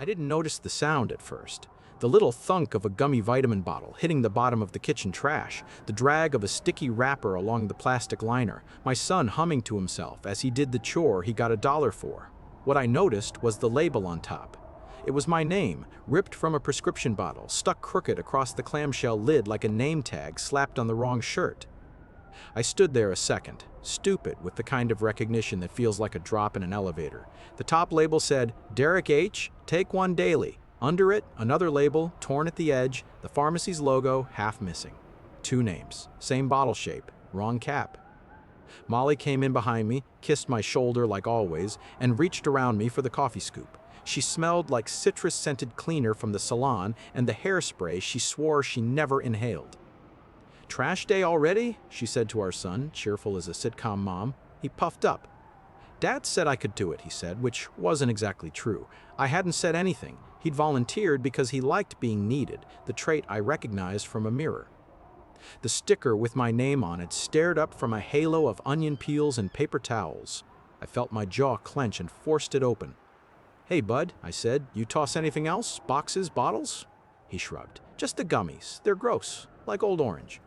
I didn't notice the sound at first. The little thunk of a gummy vitamin bottle hitting the bottom of the kitchen trash, the drag of a sticky wrapper along the plastic liner, my son humming to himself as he did the chore he got $1 for. What I noticed was the label on top. It was my name, ripped from a prescription bottle, stuck crooked across the clamshell lid like a name tag slapped on the wrong shirt. I stood there a second, stupid with the kind of recognition that feels like a drop in an elevator. The top label said, Derek H., take one daily. Under it, another label, torn at the edge, the pharmacy's logo, half missing. 2 names, same bottle shape, wrong cap. Molly came in behind me, kissed my shoulder like always, and reached around me for the coffee scoop. She smelled like citrus-scented cleaner from the salon and the hairspray she swore she never inhaled. Trash day already? She said to our son, cheerful as a sitcom mom. He puffed up. Dad said I could do it, he said, which wasn't exactly true. I hadn't said anything. He'd volunteered because he liked being needed, the trait I recognized from a mirror. The sticker with my name on it stared up from a halo of onion peels and paper towels. I felt my jaw clench and forced it open. Hey, bud, I said, you toss anything else? Boxes, bottles? He shrugged. Just the gummies. They're gross, like Old Orange.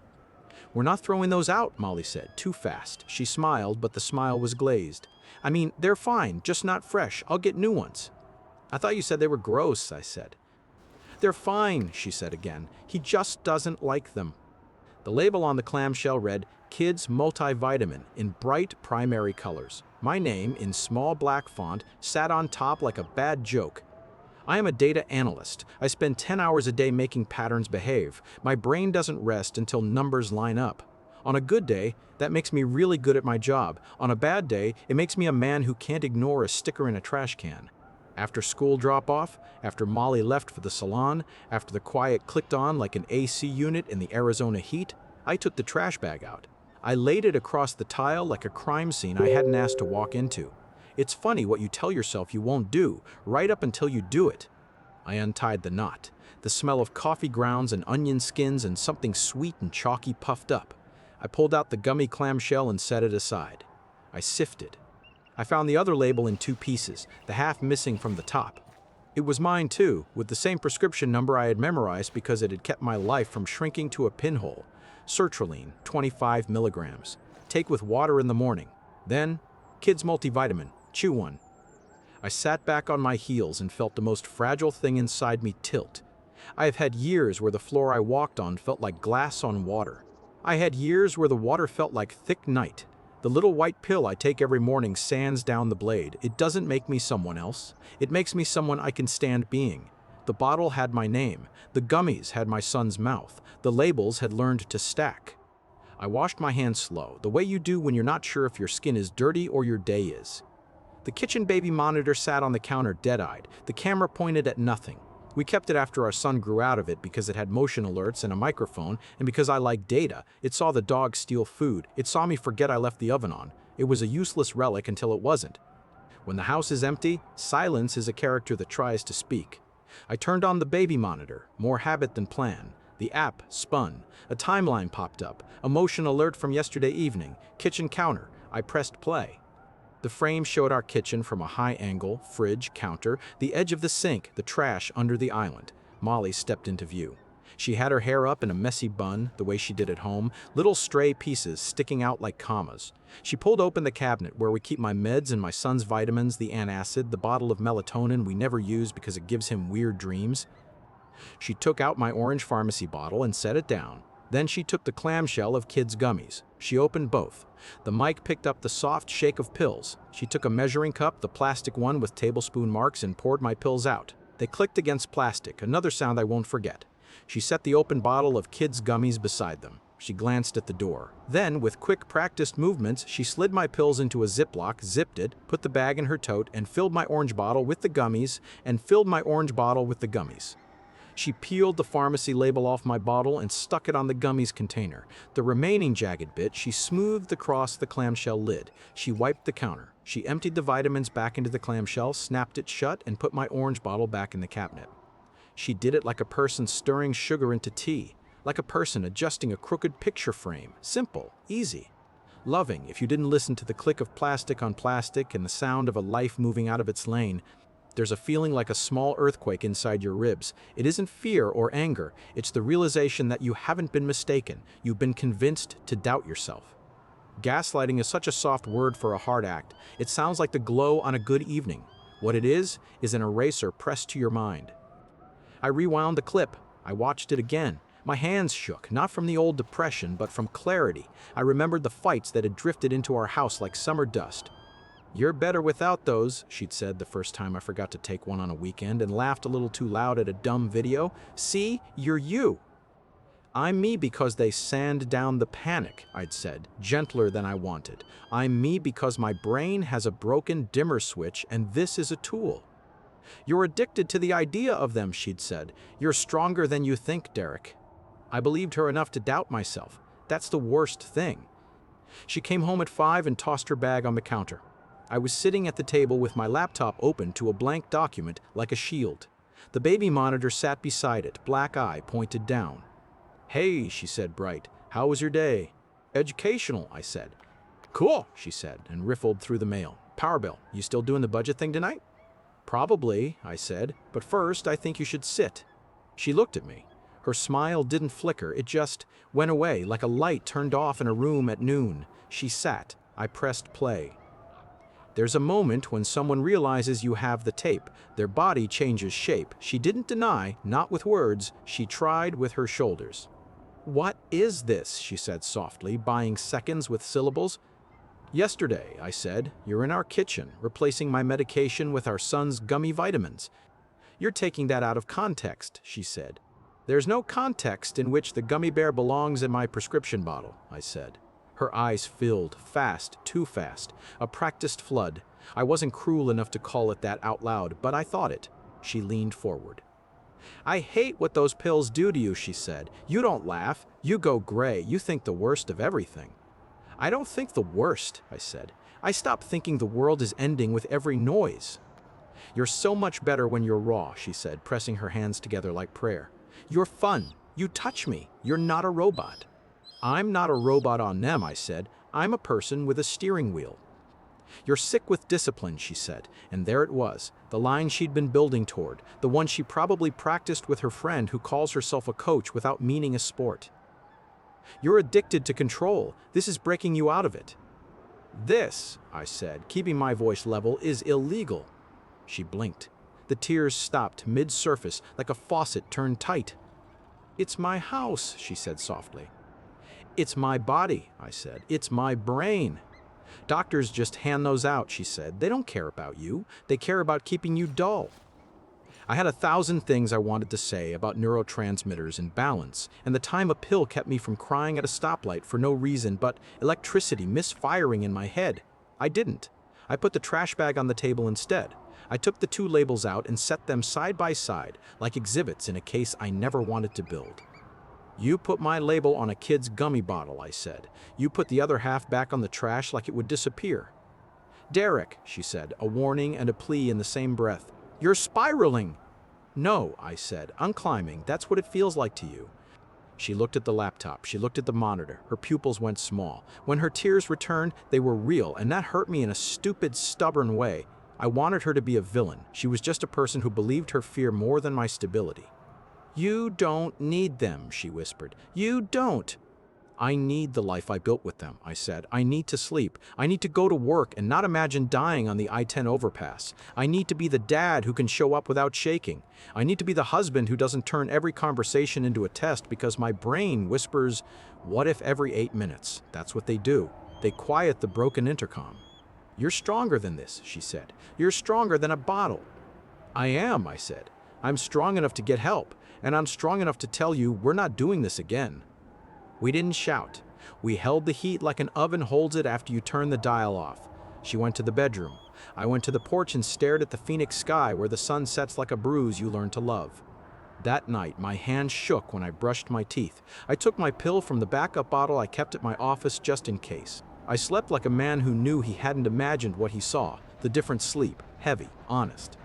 We're not throwing those out, Molly said, too fast. She smiled, but the smile was glazed. I mean, they're fine, just not fresh. I'll get new ones. I thought you said they were gross, I said. They're fine, she said again. He just doesn't like them. The label on the clamshell read, Kids Multivitamin, in bright primary colors. My name, in small black font, sat on top like a bad joke. I am a data analyst. I spend 10 hours a day making patterns behave. My brain doesn't rest until numbers line up. On a good day, that makes me really good at my job. On a bad day, it makes me a man who can't ignore a sticker in a trash can. After school drop-off, after Molly left for the salon, after the quiet clicked on like an AC unit in the Arizona heat, I took the trash bag out. I laid it across the tile like a crime scene I hadn't asked to walk into. It's funny what you tell yourself you won't do, right up until you do it. I untied the knot. The smell of coffee grounds and onion skins and something sweet and chalky puffed up. I pulled out the gummy clamshell and set it aside. I sifted. I found the other label in 2 pieces, the half missing from the top. It was mine too, with the same prescription number I had memorized because it had kept my life from shrinking to a pinhole. Sertraline, 25 milligrams. Take with water in the morning. Then, Kids Multivitamin, chew one. I sat back on my heels and felt the most fragile thing inside me tilt. I have had years where the floor I walked on felt like glass on water. I had years where the water felt like thick night. The little white pill I take every morning sands down the blade. It doesn't make me someone else. It makes me someone I can stand being. The bottle had my name. The gummies had my son's mouth. The labels had learned to stack. I washed my hands slow, the way you do when you're not sure if your skin is dirty or your day is. The kitchen baby monitor sat on the counter dead-eyed. The camera pointed at nothing. We kept it after our son grew out of it because it had motion alerts and a microphone, and because I liked data. It saw the dog steal food. It saw me forget I left the oven on. It was a useless relic until it wasn't. When the house is empty, silence is a character that tries to speak. I turned on the baby monitor, more habit than plan. The app spun. A timeline popped up. A motion alert from yesterday evening. Kitchen counter. I pressed play. The frame showed our kitchen from a high angle, fridge, counter, the edge of the sink, the trash under the island. Molly stepped into view. She had her hair up in a messy bun, the way she did at home, little stray pieces sticking out like commas. She pulled open the cabinet where we keep my meds and my son's vitamins, the antacid, the bottle of melatonin we never use because it gives him weird dreams. She took out my orange pharmacy bottle and set it down. Then she took the clamshell of kids' gummies. She opened both. The mic picked up the soft shake of pills. She took a measuring cup, the plastic one with tablespoon marks, and poured my pills out. They clicked against plastic, another sound I won't forget. She set the open bottle of kids' gummies beside them. She glanced at the door. Then, with quick, practiced movements, she slid my pills into a Ziploc, zipped it, put the bag in her tote, and filled my orange bottle with the gummies, She peeled the pharmacy label off my bottle and stuck it on the gummies container. The remaining jagged bit she smoothed across the clamshell lid. She wiped the counter. She emptied the vitamins back into the clamshell, snapped it shut, and put my orange bottle back in the cabinet. She did it like a person stirring sugar into tea, like a person adjusting a crooked picture frame. Simple, easy. Loving if you didn't listen to the click of plastic on plastic and the sound of a life moving out of its lane. There's a feeling like a small earthquake inside your ribs. It isn't fear or anger, it's the realization that you haven't been mistaken. You've been convinced to doubt yourself. Gaslighting is such a soft word for a hard act. It sounds like the glow on a good evening. What it is an eraser pressed to your mind. I rewound the clip. I watched it again. My hands shook, not from the old depression, but from clarity. I remembered the fights that had drifted into our house like summer dust. "You're better without those," she'd said the first time I forgot to take one on a weekend and laughed a little too loud at a dumb video. "See, you're you." "I'm me because they sand down the panic," I'd said, gentler than I wanted. "I'm me because my brain has a broken dimmer switch and this is a tool." "You're addicted to the idea of them," she'd said. "You're stronger than you think, Derek." I believed her enough to doubt myself. That's the worst thing. She came home at 5 and tossed her bag on the counter. I was sitting at the table with my laptop open to a blank document like a shield. The baby monitor sat beside it, black eye pointed down. "Hey," she said, bright. "How was your day?" "Educational," I said. "Cool," she said, and riffled through the mail. "Power bill, you still doing the budget thing tonight?" "Probably," I said, "but first I think you should sit." She looked at me. Her smile didn't flicker, it just went away like a light turned off in a room at noon. She sat. I pressed play. There's a moment when someone realizes you have the tape. Their body changes shape. She didn't deny, not with words, she tried with her shoulders. "What is this?" she said softly, buying seconds with syllables. "Yesterday," I said, "you're in our kitchen, replacing my medication with our son's gummy vitamins." "You're taking that out of context," she said. "There's no context in which the gummy bear belongs in my prescription bottle," I said. Her eyes filled, fast, too fast, a practiced flood. I wasn't cruel enough to call it that out loud, but I thought it. She leaned forward. "I hate what those pills do to you," she said. "You don't laugh. You go gray. You think the worst of everything." "I don't think the worst," I said. "I stopped thinking the world is ending with every noise." "You're so much better when you're raw," she said, pressing her hands together like prayer. "You're fun. You touch me. You're not a robot." "I'm not a robot on them," I said. "I'm a person with a steering wheel." "You're sick with discipline," she said, and there it was, the line she'd been building toward, the one she probably practiced with her friend who calls herself a coach without meaning a sport. "You're addicted to control. This is breaking you out of it." "This," I said, keeping my voice level, "is illegal." She blinked. The tears stopped mid-surface, like a faucet turned tight. "It's my house," she said softly. "It's my body," I said. "It's my brain." "Doctors just hand those out," she said. "They don't care about you. They care about keeping you dull." I had 1,000 things I wanted to say about neurotransmitters and balance, and the time a pill kept me from crying at a stoplight for no reason but electricity misfiring in my head. I didn't. I put the trash bag on the table instead. I took the 2 labels out and set them side by side, like exhibits in a case I never wanted to build. "You put my label on a kid's gummy bottle," I said. "You put the other half back on the trash like it would disappear." "Derek," she said, a warning and a plea in the same breath. "You're spiraling." "No," I said. "I'm climbing. That's what it feels like to you." She looked at the laptop. She looked at the monitor. Her pupils went small. When her tears returned, they were real, and that hurt me in a stupid, stubborn way. I wanted her to be a villain. She was just a person who believed her fear more than my stability. "You don't need them," she whispered. "You don't." "I need the life I built with them," I said. "I need to sleep. I need to go to work and not imagine dying on the I-10 overpass. I need to be the dad who can show up without shaking. I need to be the husband who doesn't turn every conversation into a test because my brain whispers, 'What if?' every 8 minutes. That's what they do. They quiet the broken intercom." "You're stronger than this," she said. "You're stronger than a bottle." "I am," I said. "I'm strong enough to get help, and I'm strong enough to tell you we're not doing this again." We didn't shout. We held the heat like an oven holds it after you turn the dial off. She went to the bedroom. I went to the porch and stared at the phoenix sky where the sun sets like a bruise you learn to love. That night, my hand shook when I brushed my teeth. I took my pill from the backup bottle I kept at my office just in case. I slept like a man who knew he hadn't imagined what he saw, the different sleep, heavy, honest.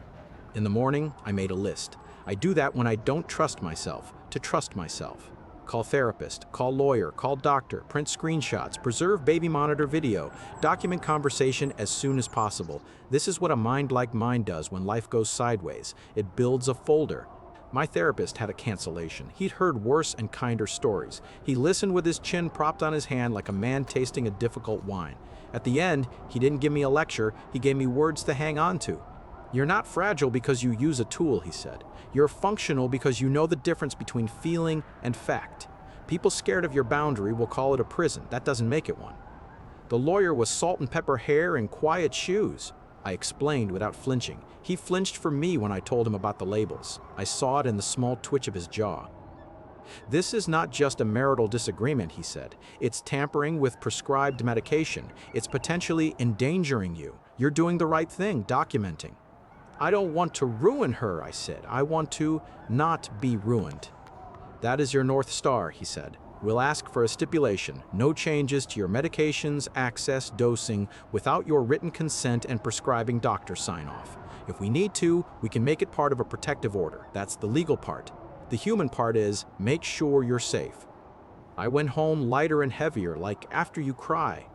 In the morning, I made a list. I do that when I don't trust myself, to trust myself. Call therapist, call lawyer, call doctor, print screenshots, preserve baby monitor video, document conversation as soon as possible. This is what a mind like mine does when life goes sideways. It builds a folder. My therapist had a cancellation. He'd heard worse and kinder stories. He listened with his chin propped on his hand like a man tasting a difficult wine. At the end, he didn't give me a lecture, he gave me words to hang on to. You're not fragile because you use a tool, he said. You're functional because you know the difference between feeling and fact. People scared of your boundary will call it a prison. That doesn't make it one. The lawyer was salt and pepper hair and quiet shoes. I explained without flinching. He flinched for me when I told him about the labels. I saw it in the small twitch of his jaw. This is not just a marital disagreement, he said. It's tampering with prescribed medication. It's potentially endangering you. You're doing the right thing, documenting. I don't want to ruin her, I said. I want to not be ruined. That is your North Star, he said. We'll ask for a stipulation, no changes to your medications, access, dosing, without your written consent and prescribing doctor sign-off. If we need to, we can make it part of a protective order. That's the legal part. The human part is, make sure you're safe. I went home lighter and heavier, like after you cry.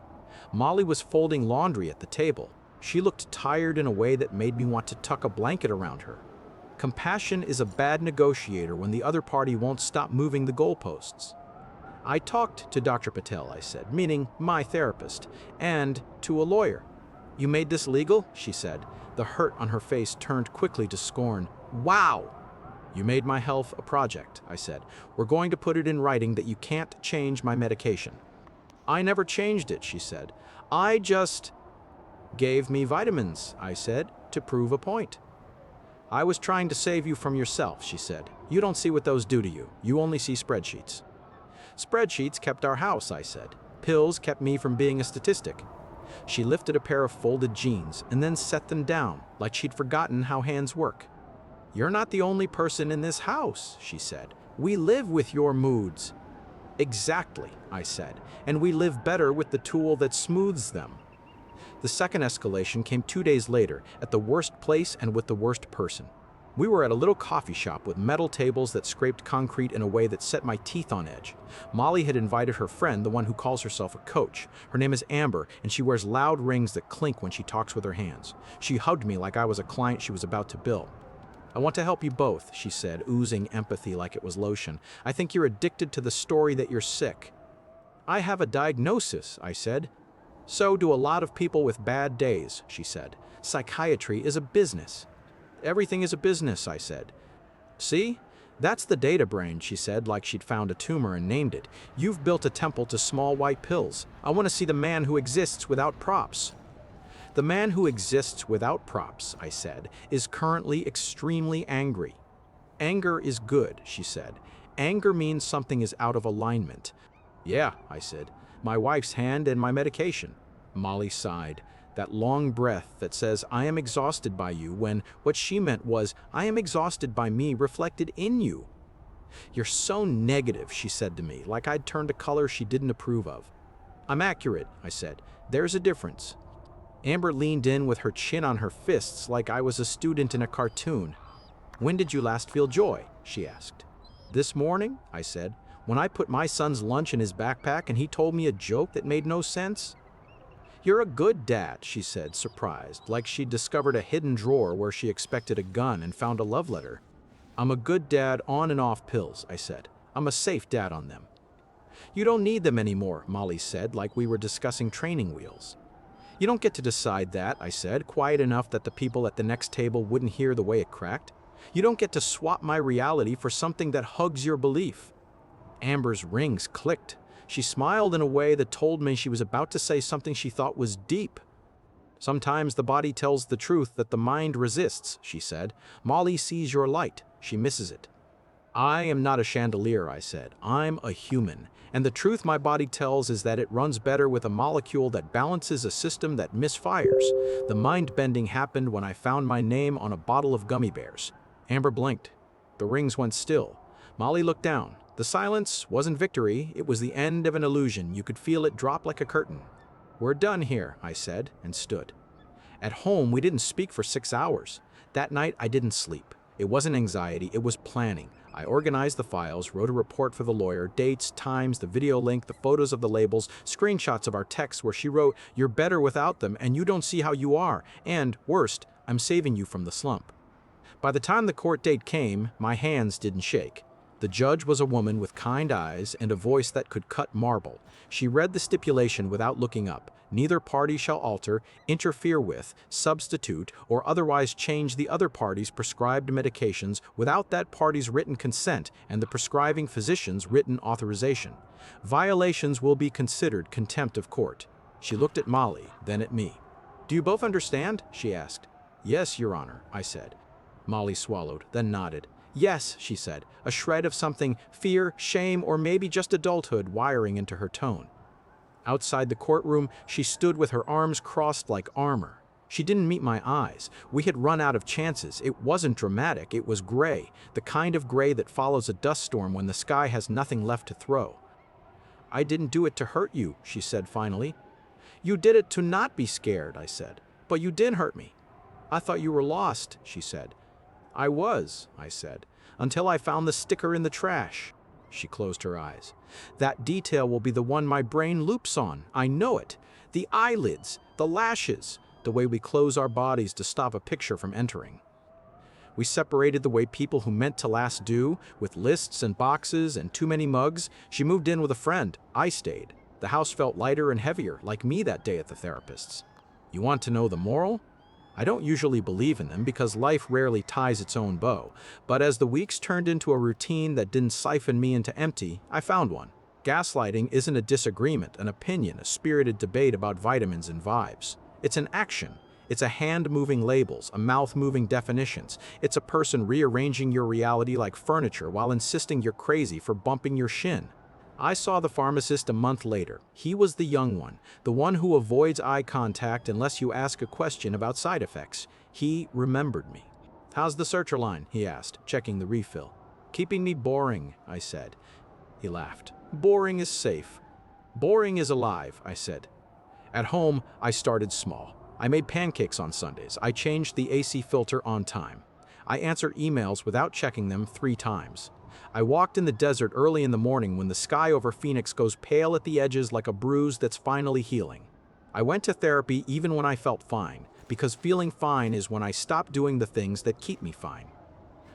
Molly was folding laundry at the table. She looked tired in a way that made me want to tuck a blanket around her. Compassion is a bad negotiator when the other party won't stop moving the goalposts. I talked to Dr. Patel, I said, meaning my therapist, and to a lawyer. You made this legal? She said. The hurt on her face turned quickly to scorn. Wow! You made my health a project, I said. We're going to put it in writing that you can't change my medication. I never changed it, she said. I just gave me vitamins, I said, to prove a point. I was trying to save you from yourself, she said. You don't see what those do to you. You only see spreadsheets. Spreadsheets kept our house, I said. Pills kept me from being a statistic. She lifted a pair of folded jeans and then set them down, like she'd forgotten how hands work. You're not the only person in this house, she said. We live with your moods. Exactly, I said, and we live better with the tool that smooths them. The second escalation came 2 days later, at the worst place and with the worst person. We were at a little coffee shop with metal tables that scraped concrete in a way that set my teeth on edge. Molly had invited her friend, the one who calls herself a coach. Her name is Amber, and she wears loud rings that clink when she talks with her hands. She hugged me like I was a client she was about to bill. I want to help you both, she said, oozing empathy like it was lotion. I think you're addicted to the story that you're sick. I have a diagnosis, I said. So do a lot of people with bad days, she said. Psychiatry is a business. Everything is a business, I said. See? That's the data brain, she said, like she'd found a tumor and named it. You've built a temple to small white pills. I want to see the man who exists without props. The man who exists without props, I said, is currently extremely angry. Anger is good, she said. Anger means something is out of alignment. Yeah, I said. My wife's hand and my medication. Molly sighed. That long breath that says, I am exhausted by you, when what she meant was, I am exhausted by me reflected in you. You're so negative, she said to me, like I'd turned a color she didn't approve of. I'm accurate, I said. There's a difference. Amber leaned in with her chin on her fists like I was a student in a cartoon. When did you last feel joy? She asked. This morning, I said, when I put my son's lunch in his backpack and he told me a joke that made no sense. You're a good dad, she said, surprised, like she'd discovered a hidden drawer where she expected a gun and found a love letter. I'm a good dad on and off pills, I said. I'm a safe dad on them. You don't need them anymore, Molly said, like we were discussing training wheels. You don't get to decide that, I said, quiet enough that the people at the next table wouldn't hear the way it cracked. You don't get to swap my reality for something that hugs your belief. Amber's rings clicked. She smiled in a way that told me she was about to say something she thought was deep. Sometimes the body tells the truth that the mind resists, she said. Molly sees your light. She misses it. I am not a chandelier, I said. I'm a human. And the truth my body tells is that it runs better with a molecule that balances a system that misfires. The mind-bending happened when I found my name on a bottle of gummy bears. Amber blinked. The rings went still. Molly looked down. The silence wasn't victory, it was the end of an illusion. You could feel it drop like a curtain. We're done here, I said, and stood. At home, we didn't speak for 6 hours. That night, I didn't sleep. It wasn't anxiety, it was planning. I organized the files, wrote a report for the lawyer, dates, times, the video link, the photos of the labels, screenshots of our texts where she wrote, "You're better without them, and you don't see how you are, and, worst, I'm saving you from the slump." By the time the court date came, my hands didn't shake. The judge was a woman with kind eyes and a voice that could cut marble. She read the stipulation without looking up. Neither party shall alter, interfere with, substitute, or otherwise change the other party's prescribed medications without that party's written consent and the prescribing physician's written authorization. Violations will be considered contempt of court. She looked at Molly, then at me. "Do you both understand?" she asked. "Yes, Your Honor," I said. Molly swallowed, then nodded. "Yes," she said, a shred of something, fear, shame, or maybe just adulthood wiring into her tone. Outside the courtroom, she stood with her arms crossed like armor. She didn't meet my eyes. We had run out of chances. It wasn't dramatic, it was gray, the kind of gray that follows a dust storm when the sky has nothing left to throw. "I didn't do it to hurt you," she said finally. "You did it to not be scared," I said. "But you did hurt me." "I thought you were lost," she said. "I was," I said, "until I found the sticker in the trash." She closed her eyes. "That detail will be the one my brain loops on. I know it. The eyelids, the lashes, the way we close our bodies to stop a picture from entering." We separated the way people who meant to last do, with lists and boxes and too many mugs. She moved in with a friend. I stayed. The house felt lighter and heavier, like me that day at the therapist's. You want to know the moral? I don't usually believe in them because life rarely ties its own bow, but as the weeks turned into a routine that didn't siphon me into empty, I found one. Gaslighting isn't a disagreement, an opinion, a spirited debate about vitamins and vibes. It's an action. It's a hand moving labels, a mouth moving definitions. It's a person rearranging your reality like furniture while insisting you're crazy for bumping your shin. I saw the pharmacist a month later. He was the young one, the one who avoids eye contact unless you ask a question about side effects. He remembered me. "How's the searcher line?" he asked, checking the refill. "Keeping me boring," I said. He laughed. "Boring is safe." "Boring is alive," I said. At home, I started small. I made pancakes on Sundays. I changed the AC filter on time. I answered emails without checking them 3 times. I walked in the desert early in the morning when the sky over Phoenix goes pale at the edges like a bruise that's finally healing. I went to therapy even when I felt fine, because feeling fine is when I stop doing the things that keep me fine.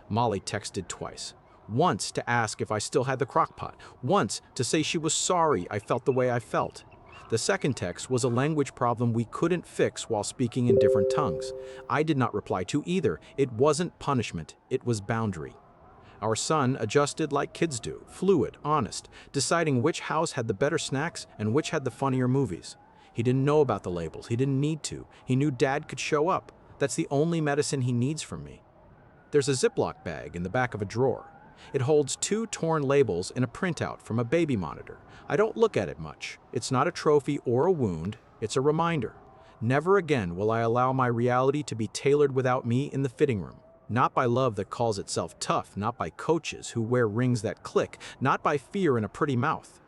Molly texted twice. Once to ask if I still had the crock pot. Once to say she was sorry I felt the way I felt. The second text was a language problem we couldn't fix while speaking in different tongues. I did not reply to either. It wasn't punishment, it was boundary. Our son adjusted like kids do, fluid, honest, deciding which house had the better snacks and which had the funnier movies. He didn't know about the labels, he didn't need to. He knew Dad could show up. That's the only medicine he needs from me. There's a Ziploc bag in the back of a drawer. It holds 2 torn labels and a printout from a baby monitor. I don't look at it much. It's not a trophy or a wound, it's a reminder. Never again will I allow my reality to be tailored without me in the fitting room. Not by love that calls itself tough, not by coaches who wear rings that click, not by fear in a pretty mouth.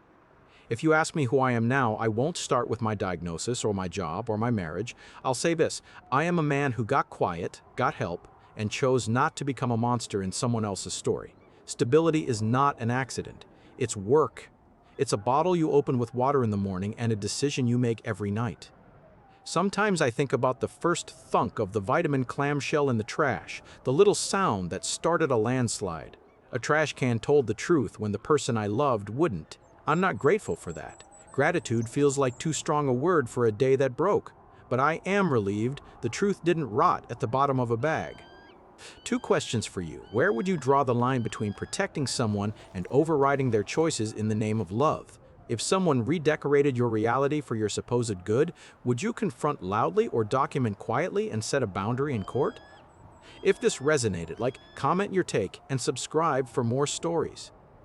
If you ask me who I am now, I won't start with my diagnosis or my job or my marriage. I'll say this: I am a man who got quiet, got help, and chose not to become a monster in someone else's story. Stability is not an accident. It's work. It's a bottle you open with water in the morning and a decision you make every night. Sometimes I think about the first thunk of the vitamin clamshell in the trash, the little sound that started a landslide. A trash can told the truth when the person I loved wouldn't. I'm not grateful for that. Gratitude feels like too strong a word for a day that broke. But I am relieved the truth didn't rot at the bottom of a bag. 2 questions for you. Where would you draw the line between protecting someone and overriding their choices in the name of love? If someone redecorated your reality for your supposed good, would you confront loudly or document quietly and set a boundary in court? If this resonated, comment your take and subscribe for more stories.